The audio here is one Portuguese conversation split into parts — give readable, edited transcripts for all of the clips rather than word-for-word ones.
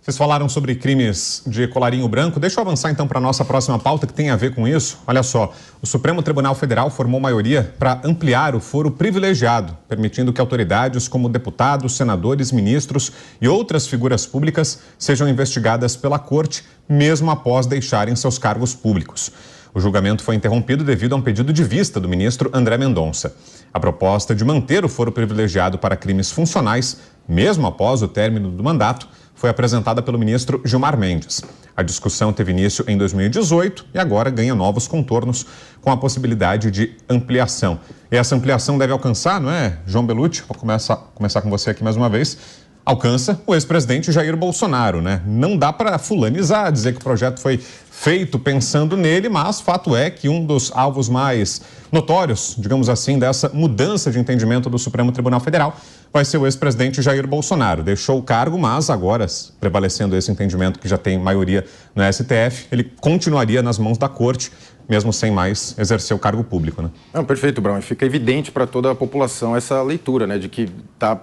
Vocês falaram sobre crimes de colarinho branco. Deixa eu avançar então para a nossa próxima pauta que tem a ver com isso. Olha só, o Supremo Tribunal Federal formou maioria para ampliar o foro privilegiado, permitindo que autoridades como deputados, senadores, ministros e outras figuras públicas sejam investigadas pela Corte, mesmo após deixarem seus cargos públicos. O julgamento foi interrompido devido a um pedido de vista do ministro André Mendonça. A proposta de manter o foro privilegiado para crimes funcionais, mesmo após o término do mandato, foi apresentada pelo ministro Gilmar Mendes. A discussão teve início em 2018 e agora ganha novos contornos com a possibilidade de ampliação. E essa ampliação deve alcançar, não é, João Belucci? Vou começar com você aqui mais uma vez. Alcança o ex-presidente Jair Bolsonaro, né? Não dá para fulanizar, dizer que o projeto foi feito pensando nele, mas fato é que um dos alvos mais notórios, digamos assim, dessa mudança de entendimento do Supremo Tribunal Federal vai ser o ex-presidente Jair Bolsonaro. Deixou o cargo, mas agora, prevalecendo esse entendimento que já tem maioria no STF, ele continuaria nas mãos da Corte, mesmo sem mais exercer o cargo público, né? Não, perfeito, Brown. Fica evidente para toda a população essa leitura, né, de que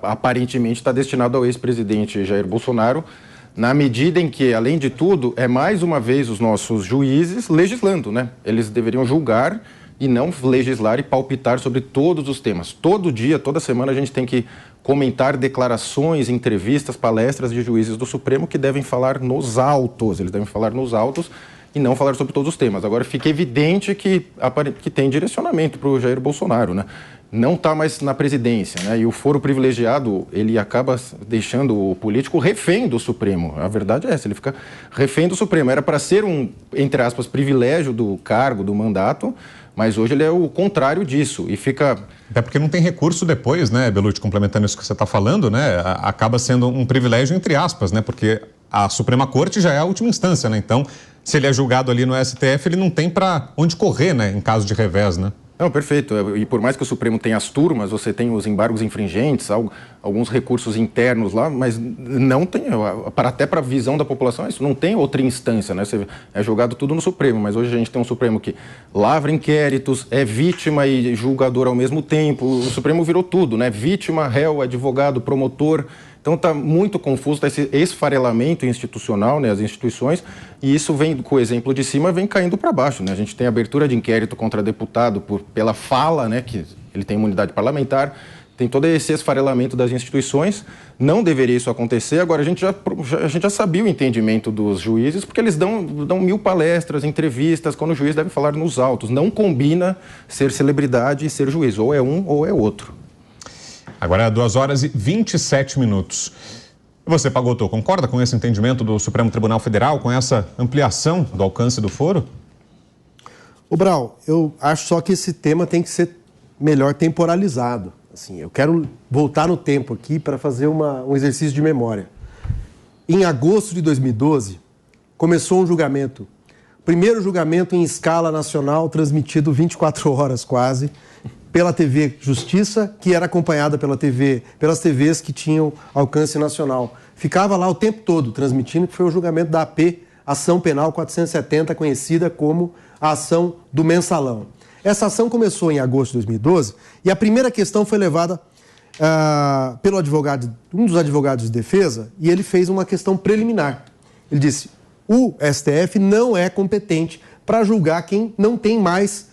aparentemente está destinado ao ex-presidente Jair Bolsonaro, na medida em que, além de tudo, é mais uma vez os nossos juízes legislando, né? Eles deveriam julgar e não legislar e palpitar sobre todos os temas. Todo dia, toda semana, a gente tem que comentar declarações, entrevistas, palestras de juízes do Supremo que devem falar nos autos. Eles devem falar nos autos e não falar sobre todos os temas. Agora, fica evidente que tem direcionamento para o Jair Bolsonaro, né? Não está mais na presidência, né? E o foro privilegiado, ele acaba deixando o político refém do Supremo. A verdade é essa, ele fica refém do Supremo. Era para ser um, entre aspas, privilégio do cargo, do mandato, mas hoje ele é o contrário disso e fica... Até porque não tem recurso depois, né, Belucci, complementando isso que você está falando, né? Acaba sendo um privilégio entre aspas, né? Porque a Suprema Corte já é a última instância, né? Então, se ele é julgado ali no STF, ele não tem para onde correr, né? Em caso de revés, né? Não, perfeito. E por mais que o Supremo tenha as turmas, você tem os embargos infringentes, alguns recursos internos lá, mas não tem, até para a visão da população, isso não tem outra instância, né? É jogado tudo no Supremo, mas hoje a gente tem um Supremo que lavra inquéritos, é vítima e julgador ao mesmo tempo. O Supremo virou tudo, né? Vítima, réu, advogado, promotor. Então está muito confuso, está esse esfarelamento institucional, né, as instituições, e isso vem, com o exemplo de cima, vem caindo para baixo, né? A gente tem abertura de inquérito contra deputado pela fala, né, que ele tem imunidade parlamentar, tem todo esse esfarelamento das instituições, não deveria isso acontecer. Agora, a gente já sabia o entendimento dos juízes, porque eles dão 1000 palestras, entrevistas, quando o juiz deve falar nos autos. Não combina ser celebridade e ser juiz, ou é um ou é outro. Agora, 2h27. Você, Pagotto, concorda com esse entendimento do Supremo Tribunal Federal, com essa ampliação do alcance do foro? Ô, Brau, eu acho só que esse tema tem que ser melhor temporalizado. Assim, eu quero voltar no tempo aqui para fazer um exercício de memória. Em agosto de 2012, começou um julgamento. Primeiro julgamento em escala nacional, transmitido 24 horas quase, pela TV Justiça, que era acompanhada pelas TVs que tinham alcance nacional. Ficava lá o tempo todo transmitindo, que foi o julgamento da AP, Ação Penal 470, conhecida como a ação do Mensalão. Essa ação começou em agosto de 2012 e a primeira questão foi levada pelo advogado, um dos advogados de defesa, e ele fez uma questão preliminar. Ele disse: o STF não é competente para julgar quem não tem mais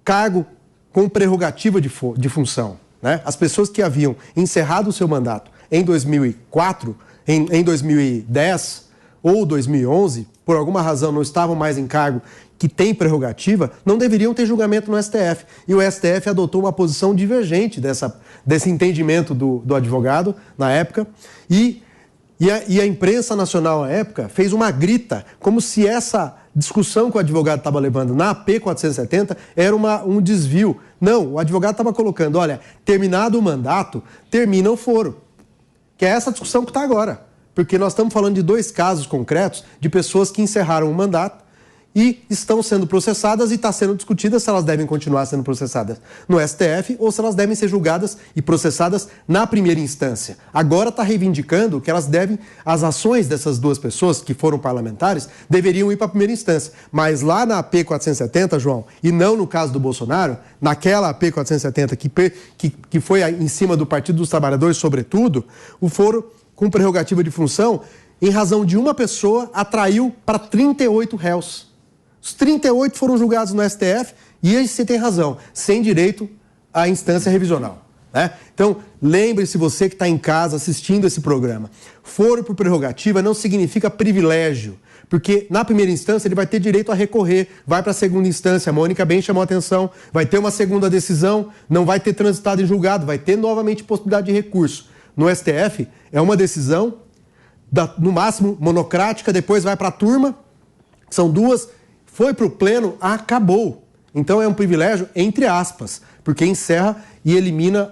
cargo com prerrogativa de função, né? As pessoas que haviam encerrado o seu mandato em 2004, em 2010 ou 2011, por alguma razão não estavam mais em cargo que tem prerrogativa, não deveriam ter julgamento no STF. E o STF adotou uma posição divergente desse entendimento do advogado na época. E a imprensa nacional na época fez uma grita, como se essa discussão que o advogado estava levando na AP 470 era um desvio. Não, o advogado estava colocando, olha, terminado o mandato, termina o foro. Que é essa discussão que está agora. Porque nós estamos falando de 2 casos concretos de pessoas que encerraram o mandato e estão sendo processadas e está sendo discutida se elas devem continuar sendo processadas no STF ou se elas devem ser julgadas e processadas na primeira instância. Agora está reivindicando que as ações dessas 2 pessoas que foram parlamentares deveriam ir para a primeira instância. Mas lá na AP 470, João, e não no caso do Bolsonaro, naquela AP 470 que foi em cima do Partido dos Trabalhadores, sobretudo, o foro com prerrogativa de função em razão de uma pessoa, atraiu para 38 réus. Os 38 foram julgados no STF e aí você tem razão, sem direito à instância revisional. Né? Então, lembre-se você que está em casa assistindo esse programa. Foro por prerrogativa não significa privilégio, porque na primeira instância ele vai ter direito a recorrer, vai para a segunda instância, a Mônica bem chamou a atenção, vai ter uma segunda decisão, não vai ter transitado em julgado, vai ter novamente possibilidade de recurso. No STF é uma decisão, no máximo monocrática, depois vai para a turma, são duas, foi para o pleno, acabou. Então é um privilégio, entre aspas, porque encerra e elimina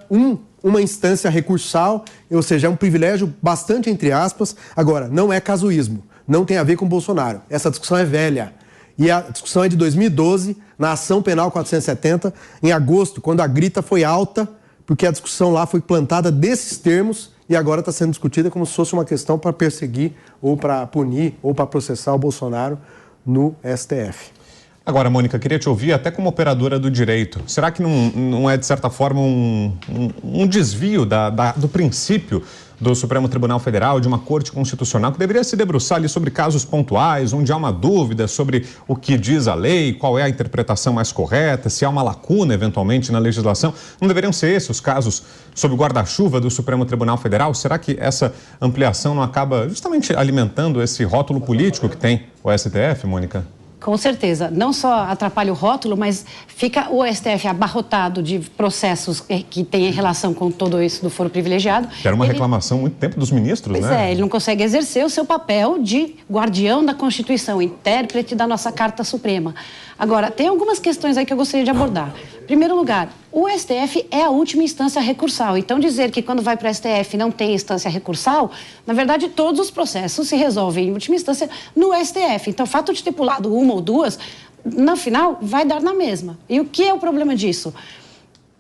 uma instância recursal, ou seja, é um privilégio bastante entre aspas. Agora, não é casuísmo, não tem a ver com Bolsonaro. Essa discussão é velha. E a discussão é de 2012, na Ação Penal 470, em agosto, quando a grita foi alta, porque a discussão lá foi plantada desses termos e agora está sendo discutida como se fosse uma questão para perseguir ou para punir ou para processar o Bolsonaro no STF. Agora, Mônica, queria te ouvir até como operadora do direito. Será que não é, de certa forma, um desvio do princípio do Supremo Tribunal Federal, de uma Corte Constitucional, que deveria se debruçar ali sobre casos pontuais, onde há uma dúvida sobre o que diz a lei, qual é a interpretação mais correta, se há uma lacuna, eventualmente, na legislação? Não deveriam ser esses os casos sob o guarda-chuva do Supremo Tribunal Federal? Será que essa ampliação não acaba justamente alimentando esse rótulo político que tem o STF, Mônica? Com certeza. Não só atrapalha o rótulo, mas fica o STF abarrotado de processos que têm relação com todo isso do foro privilegiado. Que era uma reclamação há muito tempo dos ministros, pois né? Pois é, ele não consegue exercer o seu papel de guardião da Constituição, intérprete da nossa Carta Suprema. Agora, tem algumas questões aí que eu gostaria de abordar. Em primeiro lugar, o STF é a última instância recursal. Então, dizer que quando vai para o STF não tem instância recursal, na verdade, todos os processos se resolvem em última instância no STF. Então, o fato de ter pulado uma ou duas, no final, vai dar na mesma. E o que é o problema disso?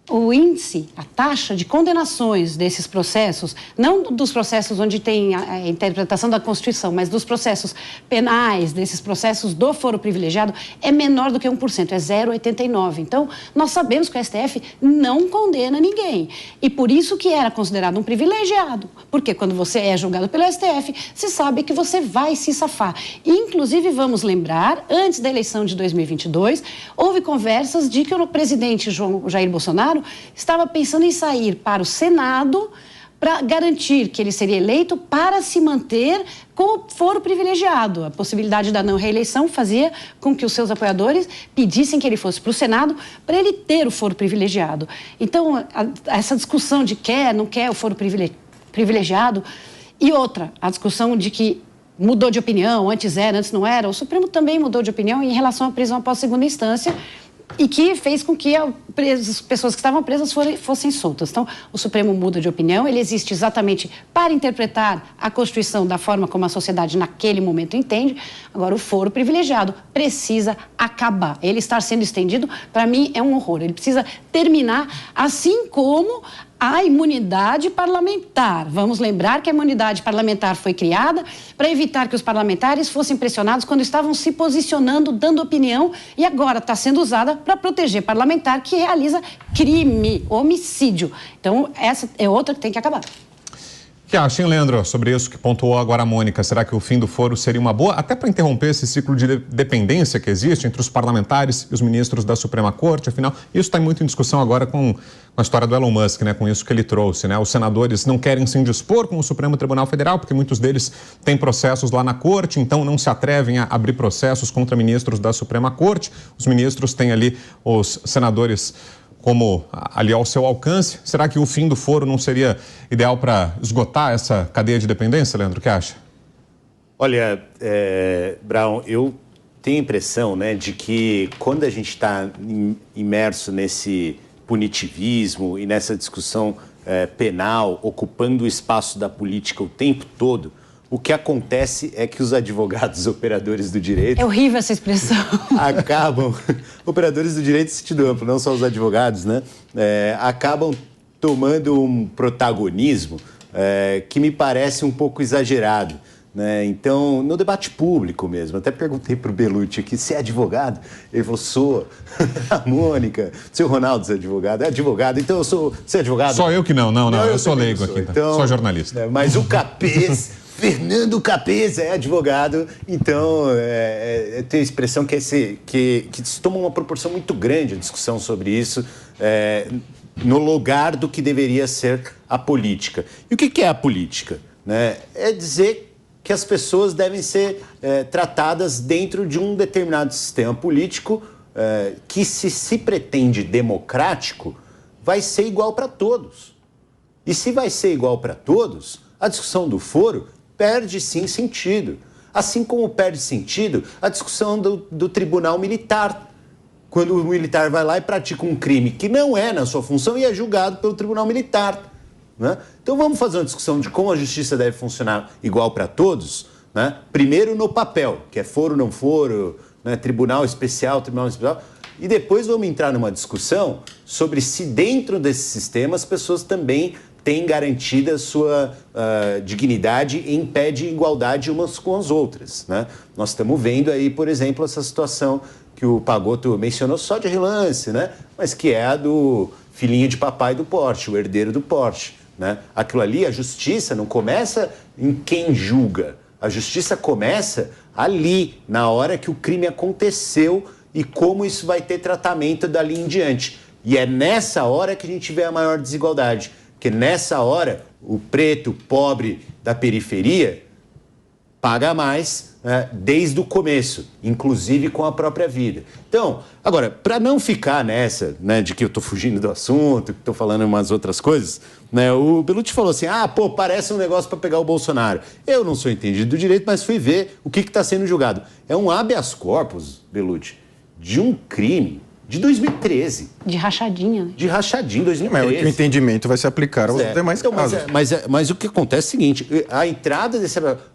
O índice, a taxa de condenações desses processos, não dos processos onde tem a interpretação da Constituição, mas dos processos penais, desses processos do foro privilegiado, é menor do que 1%, é 0,89%. Então, nós sabemos que o STF não condena ninguém. E por isso que era considerado um privilegiado. Porque quando você é julgado pelo STF, você sabe que você vai se safar. Inclusive, vamos lembrar, antes da eleição de 2022, houve conversas de que o presidente Jair Bolsonaro estava pensando em sair para o Senado para garantir que ele seria eleito para se manter com o foro privilegiado. A possibilidade da não reeleição fazia com que os seus apoiadores pedissem que ele fosse para o Senado para ele ter o foro privilegiado. Então, essa discussão de quer, não quer o foro privilegiado. E outra, a discussão de que mudou de opinião, antes era, antes não era. O Supremo também mudou de opinião em relação à prisão após segunda instância, e que fez com que as pessoas que estavam presas fossem soltas. Então, o Supremo muda de opinião, ele existe exatamente para interpretar a Constituição da forma como a sociedade naquele momento entende. Agora, o foro privilegiado precisa acabar. Ele estar sendo estendido, para mim, é um horror. Ele precisa terminar, assim como a imunidade parlamentar. Vamos lembrar que a imunidade parlamentar foi criada para evitar que os parlamentares fossem pressionados quando estavam se posicionando, dando opinião, e agora está sendo usada para proteger parlamentar que realiza crime, homicídio. Então, essa é outra que tem que acabar. O que acha, hein, Leandro, sobre isso que pontuou agora a Mônica? Será que o fim do foro seria uma boa, até para interromper esse ciclo de dependência que existe entre os parlamentares e os ministros da Suprema Corte? Afinal, isso está muito em discussão agora com a história do Elon Musk, né? Com isso que ele trouxe, né? Os senadores não querem se indispor com o Supremo Tribunal Federal, porque muitos deles têm processos lá na Corte, então não se atrevem a abrir processos contra ministros da Suprema Corte. Os ministros têm ali os senadores como ali ao seu alcance. Será que o fim do foro não seria ideal para esgotar essa cadeia de dependência, Leandro? O que acha? Olha, Brown, eu tenho a impressão, né, de que quando a gente está imerso nesse punitivismo e nessa discussão penal, ocupando o espaço da política o tempo todo, o que acontece é que os advogados operadores do direito... É horrível essa expressão. Acabam... Operadores do direito, sentido amplo, não só os advogados, né? Acabam tomando um protagonismo que me parece um pouco exagerado, né? Então, no debate público mesmo, até perguntei para o Bellucci aqui se é advogado. Ele falou, sou. A Mônica, o seu Ronaldo é advogado. É advogado, então eu sou... Você é advogado? Só eu que não, eu sou leigo aqui, então, sou jornalista. Mas o Capês... Fernando Capeza é advogado, então tem a expressão que se toma uma proporção muito grande a discussão sobre isso, no lugar do que deveria ser a política. E o que é a política? Né? É dizer que as pessoas devem ser tratadas dentro de um determinado sistema político que, se pretende democrático, vai ser igual para todos. E se vai ser igual para todos, a discussão do foro perde sim sentido. Assim como perde sentido a discussão do tribunal militar. Quando o militar vai lá e pratica um crime que não é na sua função e é julgado pelo tribunal militar. Né? Então vamos fazer uma discussão de como a justiça deve funcionar igual para todos. Né? Primeiro no papel, que é foro, não foro, né? Tribunal especial, e depois vamos entrar numa discussão sobre se dentro desse sistema as pessoas também têm garantida a sua dignidade em pé de igualdade umas com as outras. Né? Nós estamos vendo aí, por exemplo, essa situação que o Pagotto mencionou só de relance, né? Mas que é a do filhinho de papai do Porsche, o herdeiro do Porsche. Né? Aquilo ali, a justiça não começa em quem julga. A justiça começa ali, na hora que o crime aconteceu e como isso vai ter tratamento dali em diante. E é nessa hora que a gente vê a maior desigualdade. Porque nessa hora, o preto, pobre da periferia, paga mais, né, desde o começo, inclusive com a própria vida. Então, agora, para não ficar nessa, né, de que eu estou fugindo do assunto, que estou falando umas outras coisas, né, o Bellucci falou assim, parece um negócio para pegar o Bolsonaro. Eu não sou entendido do direito, mas fui ver o que está sendo julgado. É um habeas corpus, Bellucci, de um crime de 2013. De rachadinha, né? De rachadinha, 2013. O entendimento vai se aplicar aos demais casos. Mas o que acontece é o seguinte, a entrada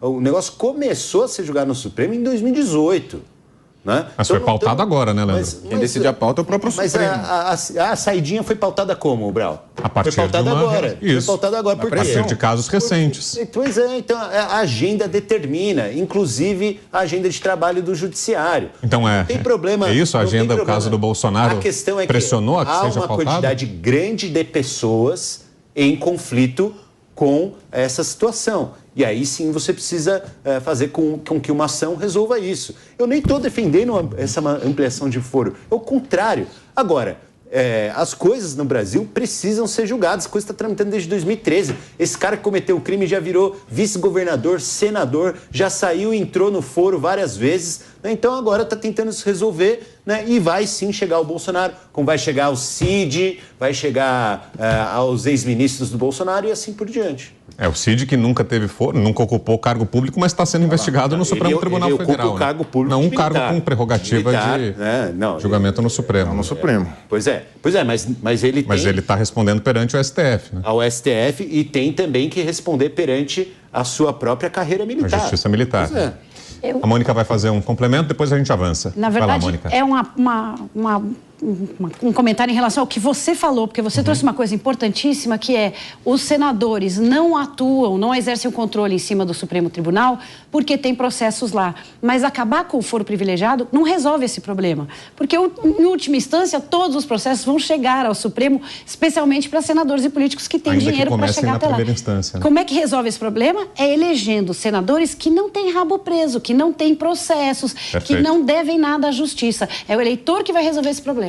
o negócio começou a ser julgado no Supremo em 2018. Né? Mas foi pautado agora, né, Leandro? Quem decide a pauta é o próprio Supremo. Mas a saidinha foi pautada como, Brau? A partir foi pautada agora. Isso. Foi pautada agora. Por quê? A partir de casos recentes. Pois é, então a agenda determina, inclusive a agenda de trabalho do judiciário. Então não tem problema. É isso, a agenda, o caso do Bolsonaro, a questão é que pressionou a que seja há uma pautado? quantidade grande de pessoas em conflito com essa situação. E aí sim você precisa fazer com que uma ação resolva isso. Eu nem estou defendendo essa ampliação de foro. É o contrário. Agora, as coisas no Brasil precisam ser julgadas. A coisa está tramitando desde 2013. Esse cara que cometeu o crime já virou vice-governador, senador, já saiu e entrou no foro várias vezes. Né? Então agora está tentando se resolver, né? E vai sim chegar o Bolsonaro, como vai chegar o Cid, vai chegar aos ex-ministros do Bolsonaro e assim por diante. O Cid que nunca teve foro, nunca ocupou cargo público, mas está sendo investigado no Supremo Tribunal Federal. Ocupa o cargo público não um militar. cargo com prerrogativa de julgamento no Supremo. No Supremo. Pois é, mas ele tem... Mas ele está respondendo perante o STF, né? Ao STF e tem também que responder perante a sua própria carreira militar. A Justiça Militar. Pois é. A Mônica vai fazer um complemento, depois a gente avança. Na verdade, vai lá, Mônica. é um comentário em relação ao que você falou, porque você trouxe uma coisa importantíssima, que é os senadores não atuam, não exercem o controle em cima do Supremo Tribunal, porque tem processos lá. Mas acabar com o foro privilegiado não resolve esse problema, porque em última instância todos os processos vão chegar ao Supremo, especialmente para senadores e políticos que têm Ainda dinheiro para chegar até lá. Instância, né? Como é que resolve esse problema? É elegendo senadores que não têm rabo preso, que não têm processos, Perfeito. que não devem nada à justiça. É o eleitor que vai resolver esse problema.